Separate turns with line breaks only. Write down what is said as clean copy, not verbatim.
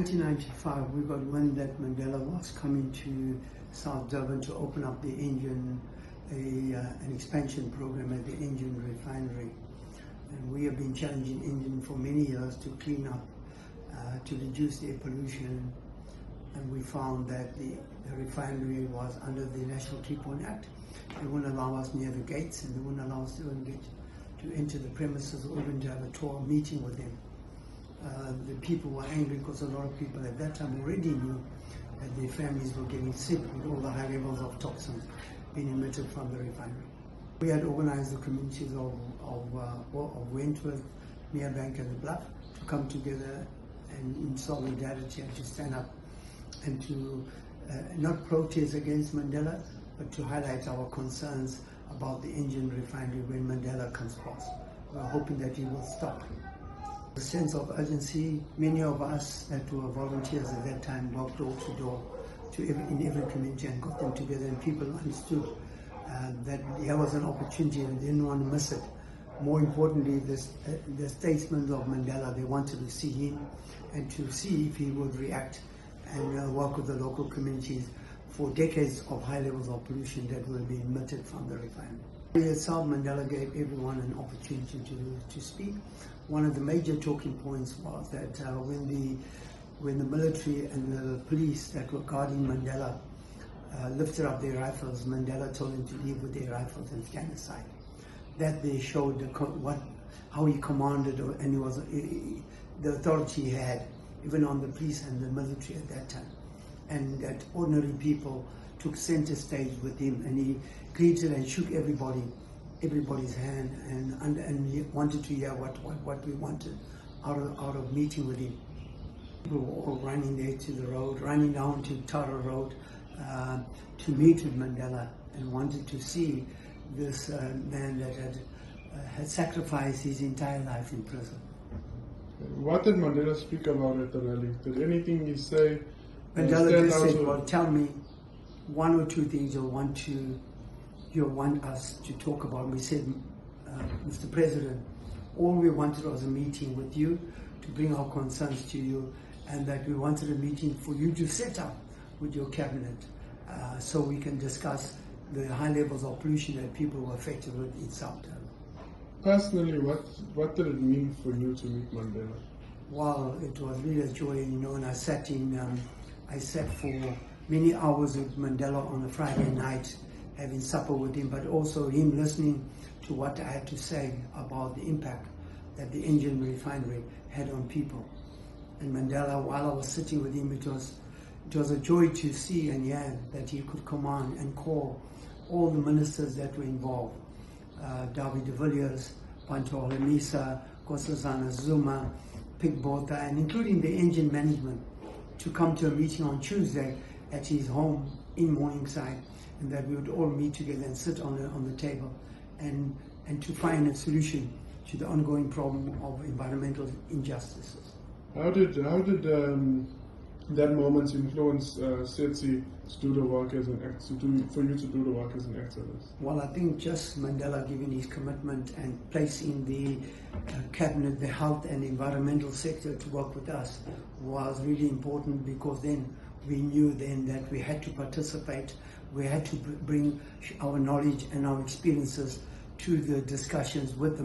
1995, we got wind that Mandela was coming to South Durban to open up the Engen, an expansion program at the Engen refinery. And we have been challenging Engen for many years to clean up, to reduce air pollution. And we found that the refinery was under the National Tree Point Act. They wouldn't allow us near the gates, and they wouldn't allow us to enter the premises or even to have a tour meeting with them. The people were angry because a lot of people at that time already knew that their families were getting sick with all the high levels of toxins being emitted from the refinery. We had organized the communities of Wentworth, Merebank and the Bluff to come together and in solidarity and to stand up and to not protest against Mandela, but to highlight our concerns about the Engen refinery when Mandela comes across. We're hoping that he will stop. The sense of urgency, many of us that were volunteers at that time walked door to door in every community and got them together, and people understood that there was an opportunity and they didn't want to miss it. More importantly, the statesmen of Mandela, they wanted to see him and to see if he would react and work with the local communities for decades of high levels of pollution that will be emitted from the refinery. Itself, Mandela gave everyone an opportunity to speak. One of the major talking points was that when the military and the police that were guarding Mandela lifted up their rifles, Mandela told them to leave with their rifles and stand aside. That they showed how he commanded, and he was the authority he had, even on the police and the military at that time, and that ordinary people took center stage with him, and he greeted and shook everybody's hand, and he wanted to hear what we wanted out of meeting with him. We were all running there to the road, running down to Tara Road to meet with Mandela, and wanted to see this man that had sacrificed his entire life in prison.
What did Mandela speak about at the rally? Did anything he say?
Mandela just said, well, tell me one or two things you want us to talk about. We said, Mr. President, all we wanted was a meeting with you to bring our concerns to you, and that we wanted a meeting for you to set up with your cabinet so we can discuss the high levels of pollution that people were affected with in South Durban.
Personally, what did it mean for you to meet Mandela?
Well, it was really a joy, and I sat for many hours with Mandela on a Friday night, having supper with him, but also him listening to what I had to say about the impact that the Engen refinery had on people. And Mandela, while I was sitting with him, it was a joy to see and hear that he could command and call all the ministers that were involved, Dawie de Villiers, Bantu Holomisa, Nkosazana, Zuma, Botha, and including the Engen management, to come to a meeting on Tuesday at his home in Morningside, and that we would all meet together and sit on the table and to find a solution to the ongoing problem of environmental injustices.
How did that moment influence Setsi to do the work as an actor, for you to do the work as an activist?
Well, I think just Mandela giving his commitment and placing the cabinet, the health and environmental sector to work with us was really important, because then we knew then that we had to participate, we had to bring our knowledge and our experiences to the discussions with them.